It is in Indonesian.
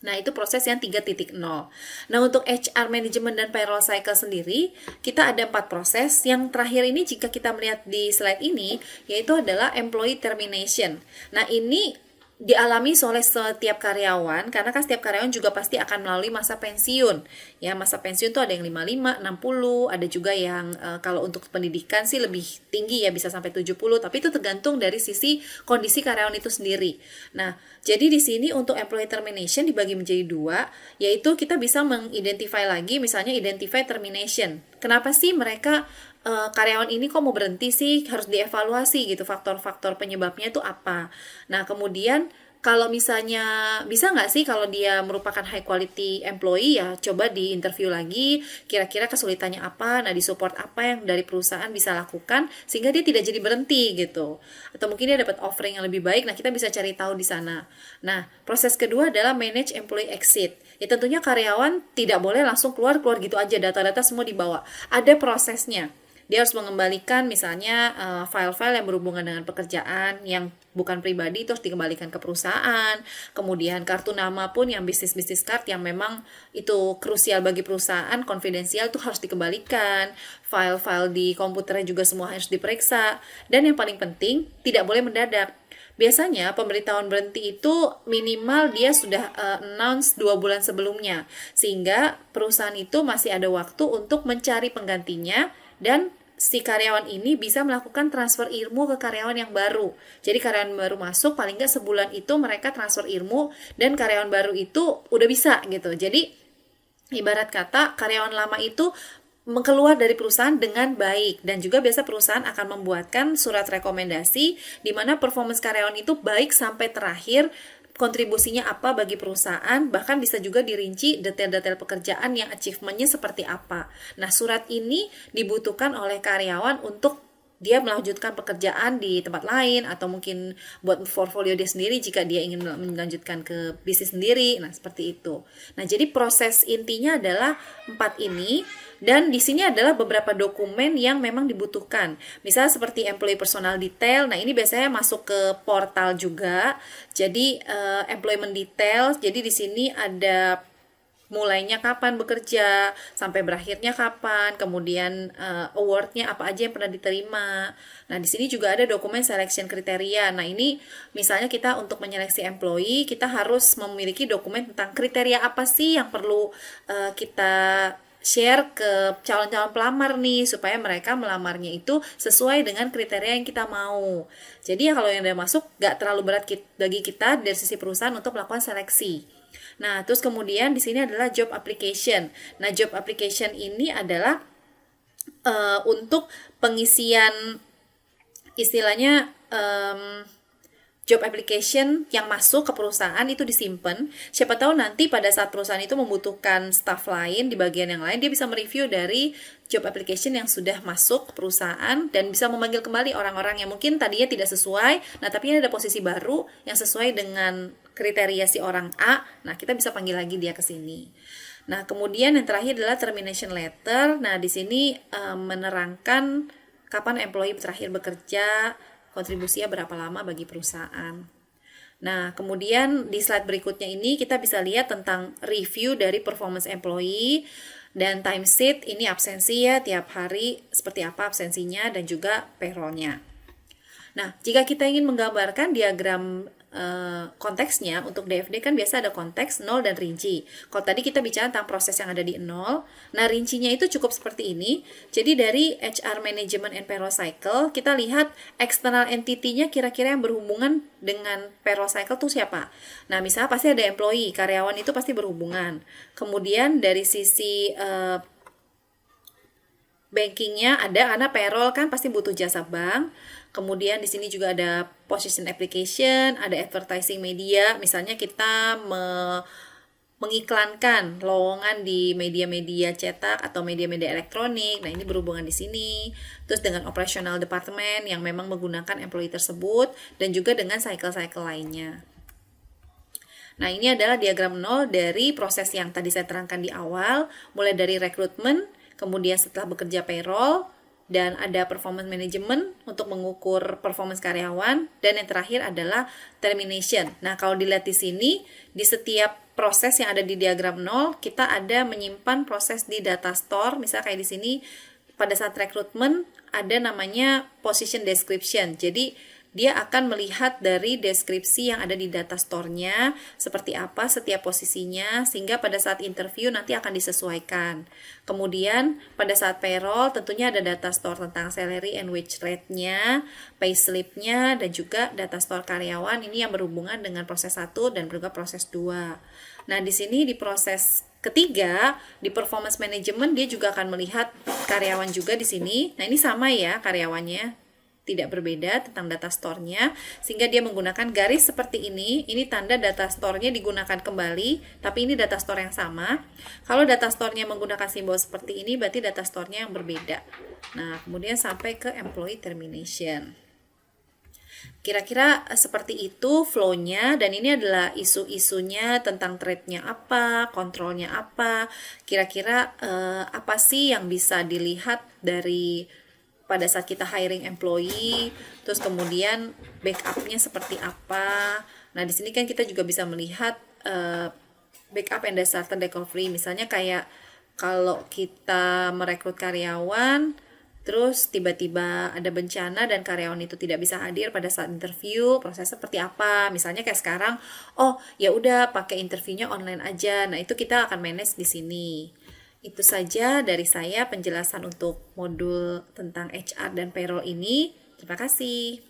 Nah, itu proses yang 3.0. Nah, untuk HR management dan payroll cycle sendiri, kita ada 4 proses. Yang terakhir ini jika kita melihat di slide ini, yaitu adalah employee termination. Nah, ini dialami oleh setiap karyawan, karena kan setiap karyawan juga pasti akan melalui masa pensiun. Ya, masa pensiun tuh ada yang 55, 60, ada juga yang kalau untuk pendidikan sih lebih tinggi ya, bisa sampai 70, tapi itu tergantung dari sisi kondisi karyawan itu sendiri. Nah, jadi di sini untuk employee termination dibagi menjadi dua, yaitu kita bisa mengidentify lagi, misalnya identify termination. Kenapa sih mereka karyawan ini kok mau berhenti sih, harus dievaluasi gitu, faktor-faktor penyebabnya itu apa. Nah, kemudian kalau misalnya bisa nggak sih kalau dia merupakan high quality employee, ya coba di interview lagi, kira-kira kesulitannya apa, nah di support apa yang dari perusahaan bisa lakukan sehingga dia tidak jadi berhenti gitu, atau mungkin dia dapat offering yang lebih baik, nah kita bisa cari tahu di sana. Nah, proses kedua adalah manage employee exit. Ya tentunya karyawan tidak boleh langsung keluar gitu aja, data-data semua dibawa, ada prosesnya. Dia harus mengembalikan misalnya file-file yang berhubungan dengan pekerjaan yang bukan pribadi, terus dikembalikan ke perusahaan. Kemudian kartu nama pun yang bisnis card yang memang itu krusial bagi perusahaan, konfidensial, itu harus dikembalikan. File-file di komputernya juga semua harus diperiksa. Dan yang paling penting, tidak boleh mendadak. Biasanya pemberitahuan berhenti itu minimal dia sudah announce 2 bulan sebelumnya, sehingga perusahaan itu masih ada waktu untuk mencari penggantinya, dan si karyawan ini bisa melakukan transfer ilmu ke karyawan yang baru. Jadi karyawan baru masuk, paling nggak sebulan itu mereka transfer ilmu, dan karyawan baru itu udah bisa gitu. Jadi ibarat kata karyawan lama itu keluar dari perusahaan dengan baik, dan juga biasa perusahaan akan membuatkan surat rekomendasi di mana performance karyawan itu baik sampai terakhir, kontribusinya apa bagi perusahaan, bahkan bisa juga dirinci detail-detail pekerjaan yang achievementnya seperti apa. Nah, surat ini dibutuhkan oleh karyawan untuk dia melanjutkan pekerjaan di tempat lain, atau mungkin buat portfolio dia sendiri jika dia ingin melanjutkan ke bisnis sendiri. Nah, seperti itu. Nah, jadi proses intinya adalah 4 ini, dan di sini adalah beberapa dokumen yang memang dibutuhkan. Misalnya seperti employee personal detail. Nah, ini biasanya masuk ke portal juga. Jadi employment details. Jadi di sini ada mulainya kapan bekerja, sampai berakhirnya kapan, kemudian awardnya apa aja yang pernah diterima. Nah, di sini juga ada dokumen selection kriteria. Nah, ini misalnya kita untuk menyeleksi employee, kita harus memiliki dokumen tentang kriteria apa sih yang perlu kita share ke calon-calon pelamar nih, supaya mereka melamarnya itu sesuai dengan kriteria yang kita mau. Jadi ya kalau yang udah masuk gak terlalu berat bagi kita dari sisi perusahaan untuk melakukan seleksi. Nah, terus kemudian di sini adalah job application. Nah, job application ini adalah untuk pengisian, istilahnya job application yang masuk ke perusahaan itu disimpan. Siapa tahu nanti pada saat perusahaan itu membutuhkan staff lain di bagian yang lain, dia bisa mereview dari job application yang sudah masuk ke perusahaan dan bisa memanggil kembali orang-orang yang mungkin tadinya tidak sesuai. Nah, tapi ini ada posisi baru yang sesuai dengan kriteria si orang A. Nah, kita bisa panggil lagi dia ke sini. Nah, kemudian yang terakhir adalah termination letter. Nah, di sini menerangkan kapan employee terakhir bekerja, kontribusinya berapa lama bagi perusahaan. Nah, kemudian di slide berikutnya ini kita bisa lihat tentang review dari performance employee dan time sheet. Ini absensi ya, tiap hari seperti apa absensinya, dan juga payroll-nya. Nah, jika kita ingin menggambarkan diagram konteksnya, untuk DFD kan biasa ada konteks, 0, dan rinci. Kalau tadi kita bicara tentang proses yang ada di 0, nah rincinya itu cukup seperti ini. Jadi dari HR Management and Payroll Cycle, kita lihat external entity-nya kira-kira yang berhubungan dengan payroll cycle tuh siapa. Nah, misalnya pasti ada employee, karyawan itu pasti berhubungan. Kemudian dari sisi bankingnya ada, karena payroll kan pasti butuh jasa bank. Kemudian di sini juga ada position application, ada advertising media. Misalnya kita mengiklankan lowongan di media-media cetak atau media-media elektronik. Nah, ini berhubungan di sini. Terus dengan operational department yang memang menggunakan employee tersebut, dan juga dengan cycle-cycle lainnya. Nah, ini adalah diagram 0 dari proses yang tadi saya terangkan di awal, mulai dari rekrutmen, kemudian setelah bekerja payroll, dan ada performance management untuk mengukur performance karyawan, dan yang terakhir adalah termination. Nah, kalau dilihat di sini, di setiap proses yang ada di diagram 0, kita ada menyimpan proses di data store. Misal kayak di sini pada saat rekrutmen ada namanya position description. Jadi dia akan melihat dari deskripsi yang ada di data store-nya seperti apa setiap posisinya, sehingga pada saat interview nanti akan disesuaikan. Kemudian pada saat payroll tentunya ada data store tentang salary and wage rate-nya, payslip-nya, dan juga data store karyawan. Ini yang berhubungan dengan proses 1 dan juga proses 2. Nah, di sini di proses ketiga, di performance management dia juga akan melihat karyawan juga di sini. Nah, ini sama ya karyawannya, tidak berbeda tentang data store-nya, sehingga dia menggunakan garis seperti ini tanda data store-nya digunakan kembali, tapi ini data store yang sama. Kalau data store-nya menggunakan simbol seperti ini, berarti data store-nya yang berbeda. Nah, kemudian sampai ke employee termination. Kira-kira seperti itu flow-nya, dan ini adalah isu-isunya tentang trade-nya apa, kontrolnya apa, kira-kira apa sih yang bisa dilihat dari pada saat kita hiring employee, terus kemudian backup-nya seperti apa. Nah, di sini kan kita juga bisa melihat backup and disaster recovery. Misalnya kayak kalau kita merekrut karyawan, terus tiba-tiba ada bencana dan karyawan itu tidak bisa hadir pada saat interview, proses seperti apa? Misalnya kayak sekarang, oh ya udah pakai interviewnya online aja. Nah, itu kita akan manage di sini. Itu saja dari saya penjelasan untuk modul tentang HR dan payroll ini. Terima kasih.